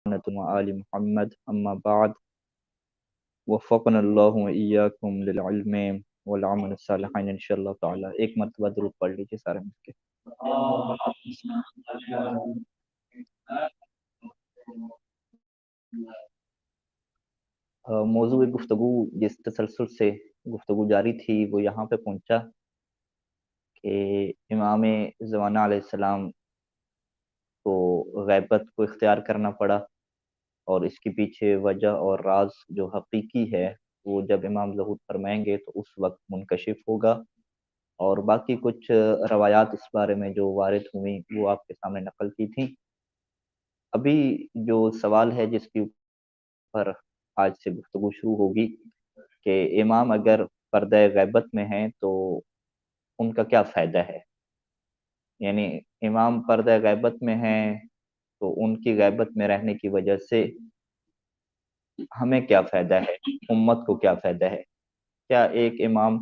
آل محمد اما بعد وفقنا اللہ و ایاکم للعلم والعمل الصالحین انشاءاللہ تعالی۔ ایک مرتبہ درود پڑھ لیجیے سارے مل کے۔ موضوع گفتگو جس تسلسل سے گفتگو جاری تھی وہ یہاں پہ پہنچا کہ امام زمانہ علیہ السلام کو غیبت کو اختیار کرنا پڑا، اور اس کے پیچھے وجہ اور راز جو حقیقی ہے وہ جب امام ظہور فرمائیں گے تو اس وقت منکشف ہوگا، اور باقی کچھ روایات اس بارے میں جو وارد ہوئیں وہ آپ کے سامنے نقل کی تھیں۔ ابھی جو سوال ہے جس کے اوپر آج سے گفتگو شروع ہوگی کہ امام اگر پردہ غیبت میں ہیں تو ان کا کیا فائدہ ہے، یعنی امام پردہ غیبت میں ہیں تو ان کی غیبت میں رہنے کی وجہ سے ہمیں کیا فائدہ ہے، امت کو کیا فائدہ ہے۔ کیا ایک امام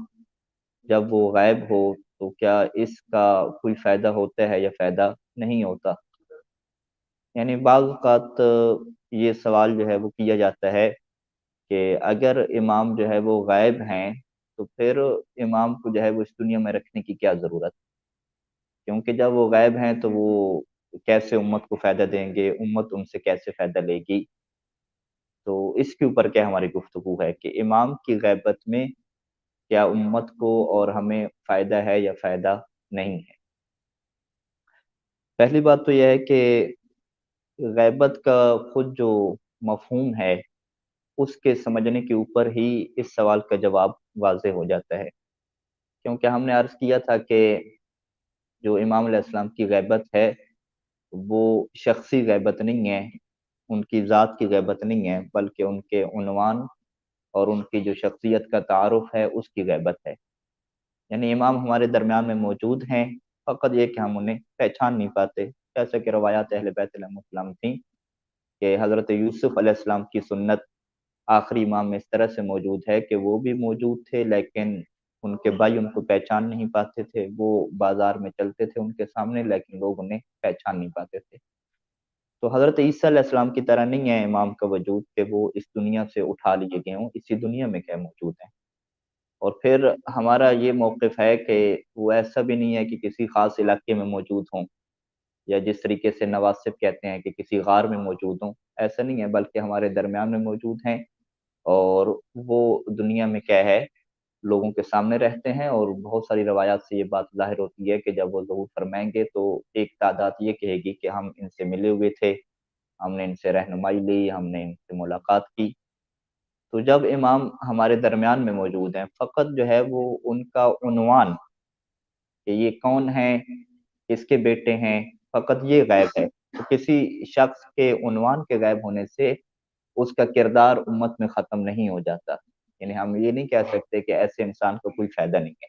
جب وہ غائب ہو تو کیا اس کا کوئی فائدہ ہوتا ہے یا فائدہ نہیں ہوتا؟ یعنی بعض اوقات یہ سوال جو ہے وہ کیا جاتا ہے کہ اگر امام جو ہے وہ غائب ہیں تو پھر امام کو جو ہے وہ اس دنیا میں رکھنے کی کیا ضرورت، کیونکہ جب وہ غائب ہیں تو وہ کیسے امت کو فائدہ دیں گے، امت ان سے کیسے فائدہ لے گی۔ تو اس کے اوپر کیا ہماری گفتگو ہے کہ امام کی غیبت میں کیا امت کو اور ہمیں فائدہ ہے یا فائدہ نہیں ہے۔ پہلی بات تو یہ ہے کہ غیبت کا خود جو مفہوم ہے اس کے سمجھنے کے اوپر ہی اس سوال کا جواب واضح ہو جاتا ہے، کیونکہ ہم نے عرض کیا تھا کہ جو امام علیہ السلام کی غیبت ہے وہ شخصی غیبت نہیں ہے، ان کی ذات کی غیبت نہیں ہے، بلکہ ان کے عنوان اور ان کی جو شخصیت کا تعارف ہے اس کی غیبت ہے۔ یعنی امام ہمارے درمیان میں موجود ہیں، فقط یہ کہ ہم انہیں پہچان نہیں پاتے، جیسا کہ روایات اہل بیت علیہ السلام تھیں کہ حضرت یوسف علیہ السلام کی سنت آخری امام میں اس طرح سے موجود ہے کہ وہ بھی موجود تھے لیکن ان کے بھائی ان کو پہچان نہیں پاتے تھے، وہ بازار میں چلتے تھے ان کے سامنے لیکن لوگ انہیں پہچان نہیں پاتے تھے۔ تو حضرت عیسیٰ علیہ السلام کی طرح نہیں ہے امام کا وجود کہ وہ اس دنیا سے اٹھا لیے گئے ہوں، اسی دنیا میں کیا موجود ہیں۔ اور پھر ہمارا یہ موقف ہے کہ وہ ایسا بھی نہیں ہے کہ کسی خاص علاقے میں موجود ہوں، یا جس طریقے سے نواسب کہتے ہیں کہ کسی غار میں موجود ہوں، ایسا نہیں ہے، بلکہ ہمارے درمیان میں موجود ہیں، اور وہ دنیا میں کیا ہے لوگوں کے سامنے رہتے ہیں۔ اور بہت ساری روایات سے یہ بات ظاہر ہوتی ہے کہ جب وہ ظہور فرمائیں گے تو ایک تعداد یہ کہے گی کہ ہم ان سے ملے ہوئے تھے، ہم نے ان سے رہنمائی لی، ہم نے ان سے ملاقات کی۔ تو جب امام ہمارے درمیان میں موجود ہیں، فقط جو ہے وہ ان کا عنوان کہ یہ کون ہیں، کس کے بیٹے ہیں، فقط یہ غائب ہے۔ تو کسی شخص کے عنوان کے غائب ہونے سے اس کا کردار امت میں ختم نہیں ہو جاتا، یعنی ہم یہ نہیں کہہ سکتے کہ ایسے انسان کو کوئی فائدہ نہیں ہے۔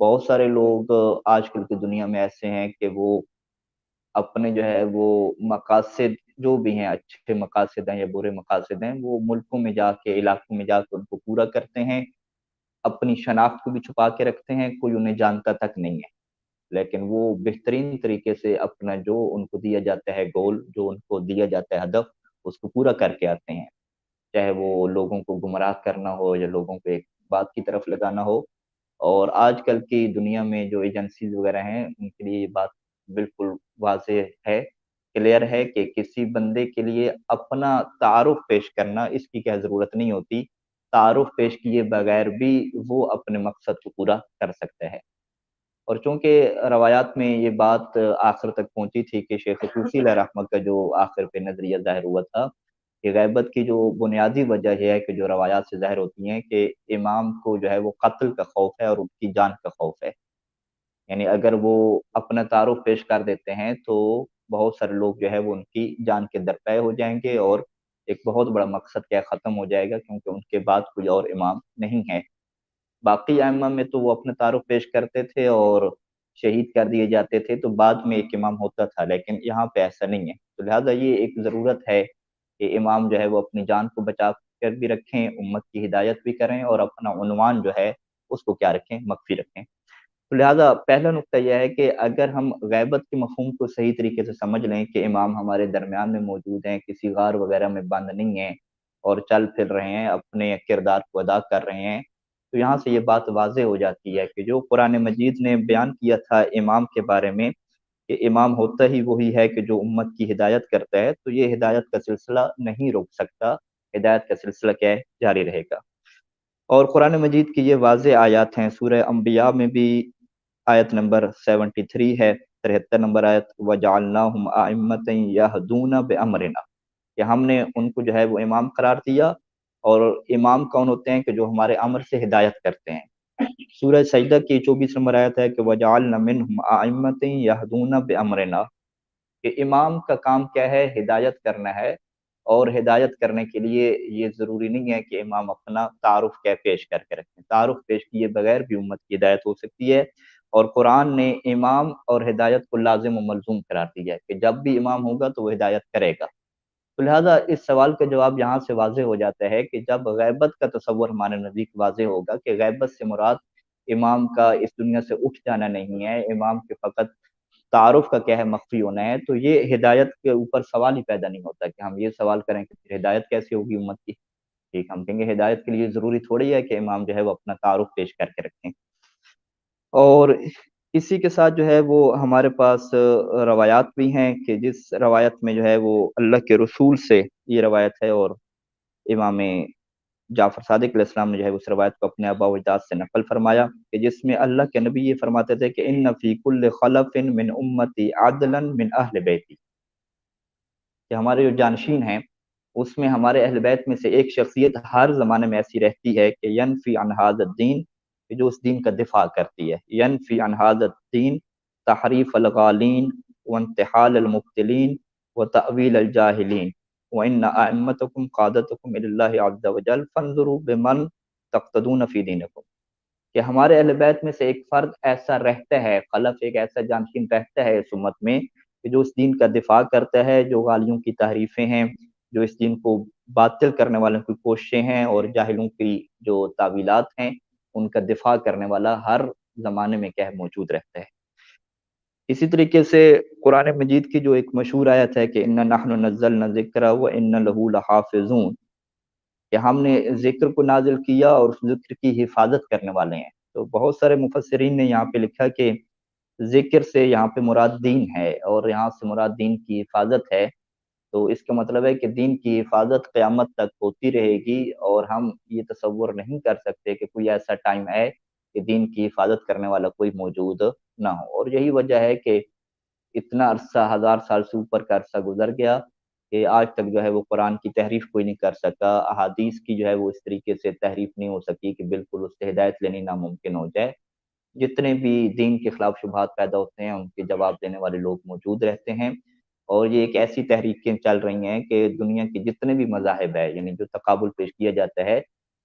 بہت سارے لوگ آج کل کی دنیا میں ایسے ہیں کہ وہ اپنے جو ہے وہ مقاصد جو بھی ہیں، اچھے مقاصد ہیں یا برے مقاصد ہیں، وہ ملکوں میں جا کے علاقوں میں جا کے ان کو پورا کرتے ہیں، اپنی شناخت کو بھی چھپا کے رکھتے ہیں، کوئی انہیں جانتا تک نہیں ہے، لیکن وہ بہترین طریقے سے اپنا جو ان کو دیا جاتا ہے گول، جو ان کو دیا جاتا ہے ہدف، اس کو پورا کر کے آتے ہیں، چاہے وہ لوگوں کو گمراہ کرنا ہو یا لوگوں کو ایک بات کی طرف لگانا ہو۔ اور آج کل کی دنیا میں جو ایجنسیز وغیرہ ہیں ان کے لیے یہ بات بالکل واضح ہے، کلیئر ہے کہ کسی بندے کے لیے اپنا تعارف پیش کرنا اس کی کیا ضرورت نہیں ہوتی، تعارف پیش کیے بغیر بھی وہ اپنے مقصد کو پورا کر سکتا ہے۔ اور چونکہ روایات میں یہ بات آخر تک پہنچی تھی کہ شیخ طوسی علیہ رحمہ کا جو آخر پہ نظریہ ظاہر ہوا تھا کہ غیبت کی جو بنیادی وجہ یہ ہے کہ جو روایات سے ظاہر ہوتی ہیں کہ امام کو جو ہے وہ قتل کا خوف ہے اور ان کی جان کا خوف ہے، یعنی اگر وہ اپنا تعارف پیش کر دیتے ہیں تو بہت سارے لوگ جو ہے وہ ان کی جان کے درپے ہو جائیں گے، اور ایک بہت بڑا مقصد کیا ختم ہو جائے گا، کیونکہ ان کے بعد کوئی اور امام نہیں ہے۔ باقی ائمہ میں تو وہ اپنا تعارف پیش کرتے تھے اور شہید کر دیے جاتے تھے تو بعد میں ایک امام ہوتا تھا، لیکن یہاں پہ ایسا نہیں ہے، تو لہٰذا یہ ایک ضرورت ہے کہ امام جو ہے وہ اپنی جان کو بچا کر بھی رکھیں، امت کی ہدایت بھی کریں، اور اپنا عنوان جو ہے اس کو کیا رکھیں، مخفی رکھیں۔ تو لہٰذا پہلا نقطہ یہ ہے کہ اگر ہم غیبت کے مفہوم کو صحیح طریقے سے سمجھ لیں کہ امام ہمارے درمیان میں موجود ہیں، کسی غار وغیرہ میں بند نہیں ہیں اور چل پھر رہے ہیں، اپنے کردار کو ادا کر رہے ہیں، تو یہاں سے یہ بات واضح ہو جاتی ہے کہ جو قرآن مجید نے بیان کیا تھا امام کے بارے میں کہ امام ہوتا ہی وہی ہے کہ جو امت کی ہدایت کرتا ہے، تو یہ ہدایت کا سلسلہ نہیں رک سکتا، ہدایت کا سلسلہ کیا ہے؟ جاری رہے گا۔ اور قرآن مجید کی یہ واضح آیات ہیں، سورہ انبیاء میں بھی آیت نمبر 73 ہے، 73 نمبر آیت، وَجَعَلْنَاهُمْ أَئِمَّةً يَهْدُونَ بِأَمْرِنَا، کہ ہم نے ان کو جو ہے وہ امام قرار دیا، اور امام کون ہوتے ہیں؟ کہ جو ہمارے امر سے ہدایت کرتے ہیں۔ سورہ سجدہ کی 24 نمبر آیت ہے کہ وَجَعَلْنَا مِنْهُمْ أَئِمَّةً يَهْدُونَ بِأَمْرِنَا، کہ امام کا کام کیا ہے؟ ہدایت کرنا ہے، اور ہدایت کرنے کے لیے یہ ضروری نہیں ہے کہ امام اپنا تعارف کیا پیش کر کے رکھیں، تعارف پیش کیے بغیر بھی امت کی ہدایت ہو سکتی ہے، اور قرآن نے امام اور ہدایت کو لازم و ملزوم قرار دیا ہے کہ جب بھی امام ہوگا تو وہ ہدایت کرے گا۔ تو لہٰذا اس سوال کا جواب یہاں سے واضح ہو جاتا ہے کہ جب غیبت کا تصور ہمارے نزدیک واضح ہوگا کہ غیبت سے مراد امام کا اس دنیا سے اٹھ جانا نہیں ہے، امام کے فقط تعارف کا کیا ہے؟ مخفی ہونا ہے، تو یہ ہدایت کے اوپر سوال ہی پیدا نہیں ہوتا کہ ہم یہ سوال کریں کہ پھر ہدایت کیسے ہوگی امت کی؟ ٹھیک، ہم کہیں گے ہدایت کے لیے ضروری تھوڑی ہے کہ امام جو ہے وہ اپنا تعارف پیش کر کے رکھیں۔ اور اسی کے ساتھ جو ہے وہ ہمارے پاس روایات بھی ہیں کہ جس روایت میں جو ہے وہ اللہ کے رسول سے یہ روایت ہے، اور امام جعفر صادق علیہ السلام نے جو ہے اس روایت کو اپنے آباء و اجداد سے نقل فرمایا کہ جس میں اللہ کے نبی یہ فرماتے تھے کہ ان فی کل خلف من امتی عدلا من اہل بیتی، کہ ہمارے جو جانشین ہیں اس میں ہمارے اہل بیت میں سے ایک شخصیت ہر زمانے میں ایسی رہتی ہے کہ ینفی عن ھذا الدین، کہ جو اس دین کا دفاع کرتی ہے، ینفی عن ھذا الدین تحریف الغالین وانتحال المبتلین وتأویل الجاہلین وان ائمتکم قادتکم الی اللہ عز وجل فانظروا بمن تقتدون فی دینکم، کہ ہمارے اہل بیت میں سے ایک فرد ایسا رہتا ہے، خلف ایک ایسا جانشین رہتا ہے اس امت میں کہ جو اس دین کا دفاع کرتا ہے، جو غالیوں کی تحریفیں ہیں، جو اس دین کو باطل کرنے والوں کی کوششیں ہیں، اور جاہلوں کی جو تعویلات ہیں ان کا دفاع کرنے والا ہر زمانے میں کیا ہے؟ موجود رہتا ہے۔ اسی طریقے سے قرآن مجید کی جو ایک مشہور آیت ہے کہ اِنَّا نَحْنُ نَزَّلْنَا الذِّکْرَ وَإِنَّا لَهُ لَحَافِظُونَ، کہ ہم نے ذکر کو نازل کیا اور اس ذکر کی حفاظت کرنے والے ہیں۔ تو بہت سارے مفسرین نے یہاں پہ لکھا کہ ذکر سے یہاں پہ مراد دین ہے، اور یہاں سے مراد دین کی حفاظت ہے، تو اس کا مطلب ہے کہ دین کی حفاظت قیامت تک ہوتی رہے گی، اور ہم یہ تصور نہیں کر سکتے کہ کوئی ایسا ٹائم ہے کہ دین کی حفاظت کرنے والا کوئی موجود نہ ہو۔ اور یہی وجہ ہے کہ اتنا عرصہ، 1000 سال سے اوپر کا عرصہ گزر گیا کہ آج تک جو ہے وہ قرآن کی تحریف کوئی نہیں کر سکا، احادیث کی جو ہے وہ اس طریقے سے تحریف نہیں ہو سکی کہ بالکل اس سے ہدایت لینی ناممکن ہو جائے۔ جتنے بھی دین کے خلاف شبہات پیدا ہوتے ہیں ان کے جواب دینے والے لوگ موجود رہتے ہیں، اور یہ ایک ایسی تحریکیں چل رہی ہیں کہ دنیا کے جتنے بھی مذاہب ہے، یعنی جو تقابل پیش کیا جاتا ہے،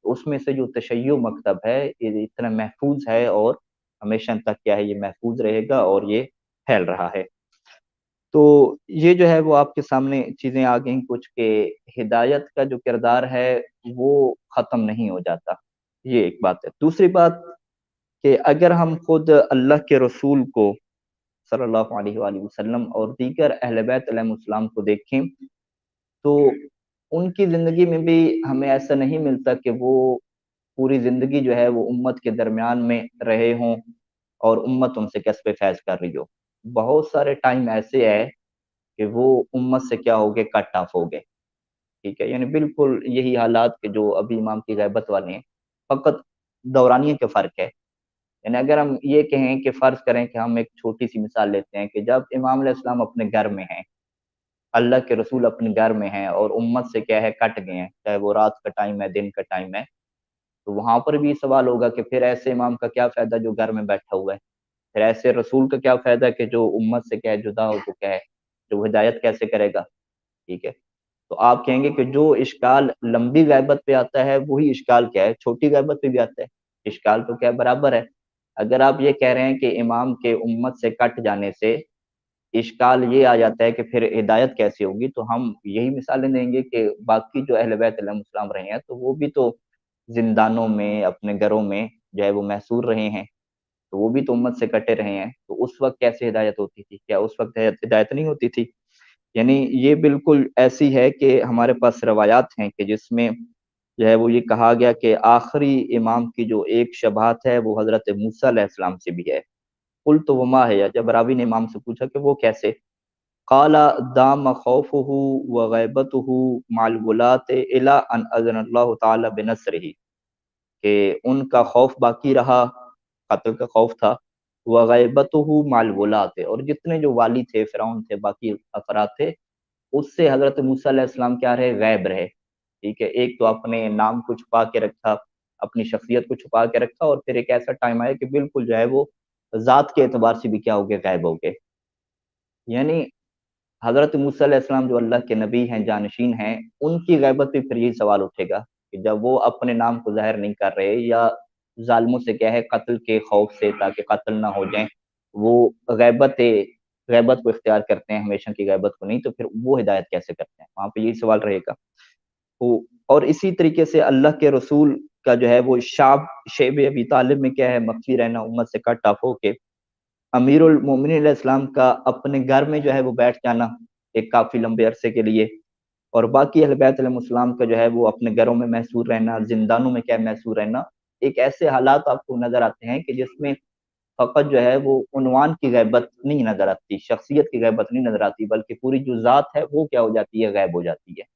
اس میں سے جو تشیع مکتب ہے یہ اتنا محفوظ ہے، اور ہمیشہ تک کیا ہے؟ یہ محفوظ رہے گا اور یہ پھیل رہا ہے۔ تو یہ جو ہے وہ آپ کے سامنے چیزیں آ گئیں کچھ کہ ہدایت کا جو کردار ہے وہ ختم نہیں ہو جاتا، یہ ایک بات ہے۔ دوسری بات کہ اگر ہم خود اللہ کے رسول کو صلی اللہ علیہ وآلہ وسلم اور دیگر اہل بیت علیہ السلام کو دیکھیں تو ان کی زندگی میں بھی ہمیں ایسا نہیں ملتا کہ وہ پوری زندگی جو ہے وہ امت کے درمیان میں رہے ہوں اور امت ان سے کسب فیض کر رہی ہو۔ بہت سارے ٹائم ایسے ہے کہ وہ امت سے کیا ہو گئے؟ کٹ آف ہو گئے، ٹھیک ہے، یعنی بالکل یہی حالات کہ جو ابھی امام کی غیبت والے ہیں، فقط دورانیے کا فرق ہے۔ یعنی اگر ہم یہ کہیں کہ فرض کریں کہ ہم ایک چھوٹی سی مثال لیتے ہیں کہ جب امام علیہ السلام اپنے گھر میں ہیں، اللہ کے رسول اپنے گھر میں ہیں اور امت سے کیا ہے؟ کٹ گئے ہیں، چاہے وہ رات کا ٹائم ہے، دن کا ٹائم ہے، تو وہاں پر بھی سوال ہوگا کہ پھر ایسے امام کا کیا فائدہ جو گھر میں بیٹھا ہوا ہے؟ پھر ایسے رسول کا کیا فائدہ کہ جو امت سے کیا ہے جدا ہو چکا ہے، جو ہدایت کیسے کرے گا؟ ٹھیک ہے، تو آپ کہیں گے کہ جو اشکال لمبی غیبت پہ آتا ہے وہی اشکال کیا ہے؟ چھوٹی غیبت پہ بھی آتا ہے، اشکال تو کیا برابر ہے۔ اگر آپ یہ کہہ رہے ہیں کہ امام کے امت سے کٹ جانے سے اشکال یہ آ جاتا ہے کہ پھر ہدایت کیسے ہوگی، تو ہم یہی مثالیں دیں گے کہ باقی جو اہل بیت علیہ السلام رہے ہیں تو وہ بھی تو زندانوں میں، اپنے گھروں میں جو ہے وہ محصور رہے ہیں، تو وہ بھی تو امت سے کٹے رہے ہیں، تو اس وقت کیسے ہدایت ہوتی تھی؟ کیا اس وقت ہدایت نہیں ہوتی تھی؟ یعنی یہ بالکل ایسی ہے کہ ہمارے پاس روایات ہیں کہ جس میں جو ہے وہ یہ کہا گیا کہ آخری امام کی جو ایک شباہت ہے وہ حضرت موسیٰ علیہ السلام سے بھی ہے۔ قلت وما ہے، جب راوی نے امام سے پوچھا کہ وہ کیسے، قال دام خوفه وغیبته مع الولاة الى ان اذن اللہ تعالی بنصرہ، کہ ان کا خوف باقی رہا، قتل کا خوف تھا، وغیبته مع الولاة، اور جتنے جو والی تھے، فرعون تھے، باقی افراد تھے، اس سے حضرت موسیٰ علیہ السلام کیا رہے؟ غائب رہے۔ ٹھیک ہے، ایک تو اپنے نام کو چھپا کے رکھا، اپنی شخصیت کو چھپا کے رکھا، اور پھر ایک ایسا ٹائم آیا کہ بالکل جو ہے وہ ذات کے اعتبار سے بھی کیا ہو گئے؟ غائب ہو گئے۔ یعنی حضرت موسیٰ علیہ السلام جو اللہ کے نبی ہیں، جانشین ہیں، ان کی غیبت پہ پھر یہی سوال اٹھے گا کہ جب وہ اپنے نام کو ظاہر نہیں کر رہے، یا ظالموں سے کیا ہے قتل کے خوف سے تاکہ قتل نہ ہو جائیں وہ غیبت کو اختیار کرتے ہیں، ہمیشہ کی غیبت کو نہیں، تو پھر وہ ہدایت کیسے کرتے ہیں؟ وہاں پہ یہی سوال رہے گا۔ اور اسی طریقے سے اللہ کے رسول کا جو ہے وہ شیب ابی طالب میں کیا ہے؟ مخفی رہنا، امت سے کٹ آف ہو کے امیر المومنین علیہ السلام کا اپنے گھر میں جو ہے وہ بیٹھ جانا ایک کافی لمبے عرصے کے لیے، اور باقی اہل بیت علیہ السلام کا جو ہے وہ اپنے گھروں میں محصور رہنا، زندانوں میں کیا محصور رہنا، ایک ایسے حالات آپ کو نظر آتے ہیں کہ جس میں فقط جو ہے وہ عنوان کی غیبت نہیں نظر آتی، شخصیت کی غیبت نہیں نظر آتی، بلکہ پوری جو ذات ہے وہ کیا ہو جاتی ہے؟ غائب ہو جاتی ہے۔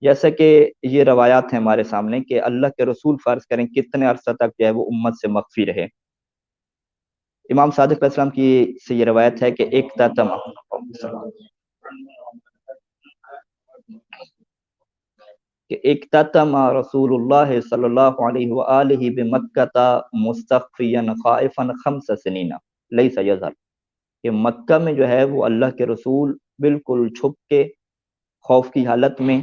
جیسا کہ یہ روایات ہیں ہمارے سامنے کہ اللہ کے رسول فرض کریں کتنے عرصہ تک جو ہے وہ امت سے مخفی رہے۔ امام صادق علیہ السلام کی سے یہ روایت ہے کہ ایک تتم رسول اللہ صلی اللہ علیہ وآلہ بمکہ مستخفیا خائفا 5 سنین لیس یظہر، کہ مکہ میں جو ہے وہ اللہ کے رسول بالکل چھپ کے خوف کی حالت میں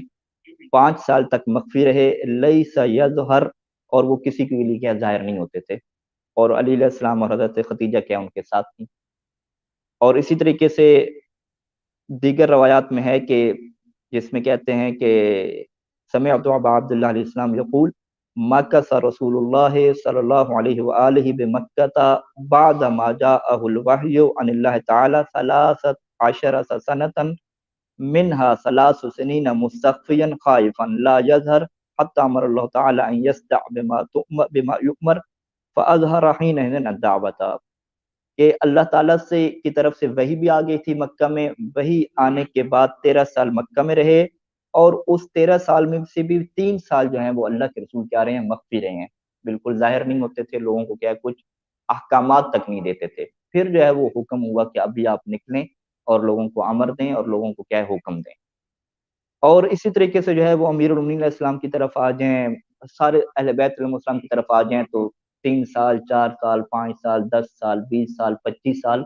5 سال تک مخفی رہے، لیس یظہر، اور وہ کسی کے لیے کیا ظاہر نہیں ہوتے تھے، اور علی علیہ السلام اور حضرت خدیجہ کیا ان کے ساتھ تھیں۔ اور اسی طریقے سے دیگر روایات میں ہے کہ جس میں کہتے ہیں کہ سمعت ابا عبداللہ علیہ السلام یقول مکث رسول اللہ صلی اللہ علیہ وآلہ بمکہ بعد ما جاءہ الوحی عن اللہ تعالی 13 سنة منها 3 سنین مستخفیا خائفا لا يظہر حتی امر اللہ تعالی ان يصدع بما یؤمر فاظہر حینئذ الدعوۃ، کہ اللہ تعالیٰ سے کی طرف سے وحی بھی آ گئی تھی مکہ میں، وحی آنے کے بعد 13 سال مکہ میں رہے، اور اس 13 سال میں سے بھی 3 سال جو ہیں وہ اللہ کے رسول کیا رہے ہیں؟ مخفی رہے ہیں، بالکل ظاہر نہیں ہوتے تھے، لوگوں کو کیا ہے کچھ احکامات تک نہیں دیتے تھے۔ پھر جو ہے وہ حکم ہوا کہ ابھی آپ نکلیں اور لوگوں کو امر دیں اور لوگوں کو کیا ہے حکم دیں۔ اور اسی طریقے سے جو ہے وہ امیر المومنین علیہ السلام کی طرف آ جائیں، سارے اہل بیت علیہ السلام کی طرف آ جائیں تو 3 سال، 4 سال، 5 سال، 10 سال، 20 سال، 25 سال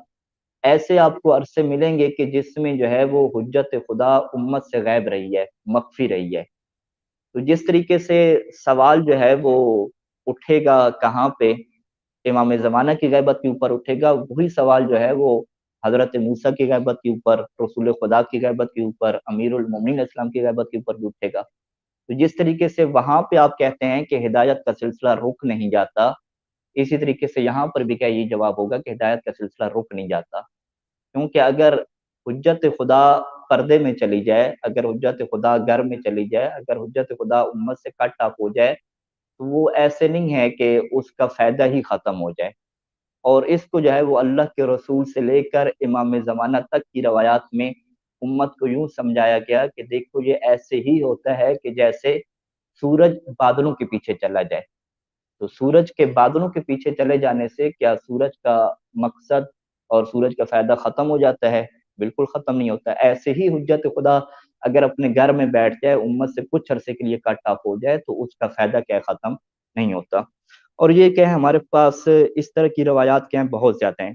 ایسے آپ کو عرصے ملیں گے کہ جس میں جو ہے وہ حجت خدا امت سے غائب رہی ہے، مخفی رہی ہے۔ تو جس طریقے سے سوال جو ہے وہ اٹھے گا کہاں پہ؟ امام زمانہ کی غیبت کے اوپر اٹھے گا، وہی سوال جو ہے وہ حضرت موسیٰ کی غیبت کے اوپر، رسول خدا کی غیبت کے اوپر، امیر المومنین اسلام کی غیبت کے اوپر بھی اٹھے گا۔ تو جس طریقے سے وہاں پہ آپ کہتے ہیں کہ ہدایت کا سلسلہ رک نہیں جاتا، اسی طریقے سے یہاں پر بھی کیا یہ جواب ہوگا کہ ہدایت کا سلسلہ رک نہیں جاتا، کیونکہ اگر حجت خدا پردے میں چلی جائے، اگر حجت خدا گھر میں چلی جائے، اگر حجت خدا امت سے کٹ آف ہو جائے، تو وہ ایسے نہیں ہے کہ اس کا فائدہ ہی ختم ہو جائے۔ اور اس کو جو ہے وہ اللہ کے رسول سے لے کر امام زمانہ تک کی روایات میں امت کو یوں سمجھایا گیا کہ دیکھو یہ ایسے ہی ہوتا ہے کہ جیسے سورج بادلوں کے پیچھے چلا جائے، تو سورج کے بادلوں کے پیچھے چلے جانے سے کیا سورج کا مقصد اور سورج کا فائدہ ختم ہو جاتا ہے؟ بالکل ختم نہیں ہوتا۔ ایسے ہی حجت خدا اگر اپنے گھر میں بیٹھ جائے، امت سے کچھ عرصے کے لیے کٹ آف ہو جائے، تو اس کا فائدہ کیا ختم نہیں ہوتا۔ اور یہ کہ ہمارے پاس اس طرح کی روایات کیا ہیں؟ بہت زیادہ ہیں۔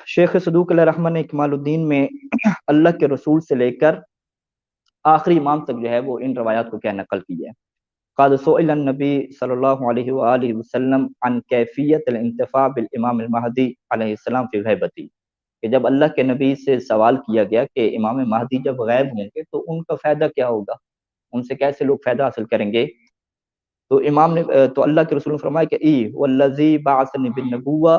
شیخ صدوق علیہ رحمہ نے اکمال الدین میں اللہ کے رسول سے لے کر آخری امام تک جو ہے وہ ان روایات کو کیا نقل کی ہے۔ قد سئل النبی صلی اللہ علیہ وآلہ وسلم عن کیفیت الانتفاع بالامام المہدی علیہ السلام فی غیبتی، کہ جب اللہ کے نبی سے سوال کیا گیا کہ امام مہدی جب غائب ہوں گے تو ان کا فائدہ کیا ہوگا، ان سے کیسے لوگ فائدہ حاصل کریں گے؟ تو امام نے تو اللہ کے رسول نے فرمایا کہ والذی بعثنی بالنبوہ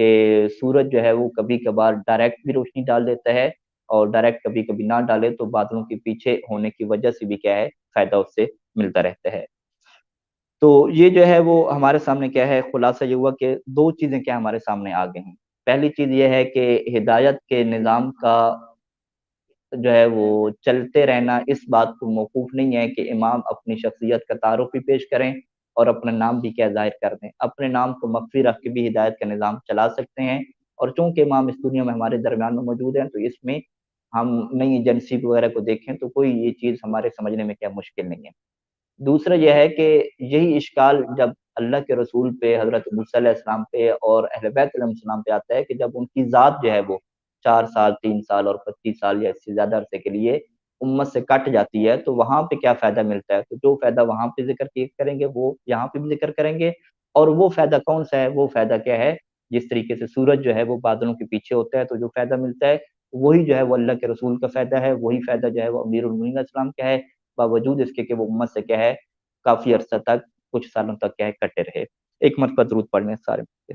کہ سورج جو ہے وہ کبھی کبھار ڈائریکٹ بھی روشنی ڈال دیتا ہے، اور ڈائریکٹ کبھی کبھی نہ ڈالے تو بادلوں کے پیچھے ہونے کی وجہ سے بھی کیا ہے فائدہ اس سے ملتا رہتا ہے۔ تو یہ جو ہے وہ ہمارے سامنے کیا ہے، خلاصہ یہ ہوا کہ دو چیزیں کیا ہمارے سامنے آ گئی ہیں۔ پہلی چیز یہ ہے کہ ہدایت کے نظام کا جو ہے وہ چلتے رہنا اس بات کو موقوف نہیں ہے کہ امام اپنی شخصیت کا تعارف بھی پیش کریں اور اپنا نام بھی کیا ظاہر کر دیں، اپنے نام کو مخفی رکھ کے بھی ہدایت کا نظام چلا سکتے ہیں۔ اور چونکہ امام اس دنیا میں ہمارے درمیان میں موجود ہیں تو اس میں ہم نئی ایجنسی وغیرہ کو دیکھیں تو کوئی یہ چیز ہمارے سمجھنے میں کیا مشکل نہیں ہے۔ دوسرا یہ ہے کہ یہی اشکال جب اللہ کے رسول پہ، حضرت موسیٰ علیہ السلام پہ اور اہل بیت علیہ السلام پہ آتا ہے کہ جب ان کی ذات جو ہے وہ 4 سال، 3 سال اور 25 سال یا اس سے زیادہ عرصے کے لیے امت سے کٹ جاتی ہے تو وہاں پہ کیا فائدہ ملتا ہے، تو جو فائدہ وہاں پہ ذکر کریں گے وہ یہاں پہ بھی ذکر کریں گے۔ اور وہ فائدہ کون سا ہے، وہ فائدہ کیا ہے، جس طریقے سے سورج جو ہے وہ بادلوں کے پیچھے ہوتا ہے تو جو فائدہ ملتا ہے وہی جو ہے وہ اللہ کے رسول کا فائدہ ہے، وہی فائدہ جو ہے وہ امیر المومنین علیہ السلام کا ہے، باوجود اس کے کہ وہ امت سے کیا ہے کافی عرصہ تک، کچھ سالوں تک کیا ہے کٹے رہے۔ ایک مرتبہ درود پڑھنے سارے مل کے۔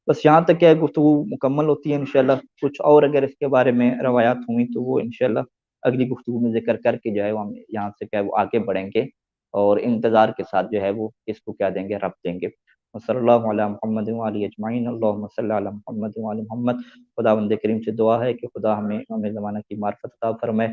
بس یہاں تک کیا ہے گفتگو مکمل ہوتی ہے انشاءاللہ، کچھ اور اگر اس کے بارے میں روایات ہوئی تو وہ انشاءاللہ اگلی گفتگو میں ذکر کر کے جو ہے وہ ہم یہاں سے کیا ہے وہ آگے بڑھیں گے، اور انتظار کے ساتھ جو ہے وہ اس کو کیا دیں گے، رب دیں گے۔ صلی اللہ علیہ محمد وعلی اجمعین، اللہم صلی علی محمد وعلی محمد۔ خداوند کریم سے دعا ہے کہ خدا ہمیں امام زمانہ کی معرفت عطا فرمائے،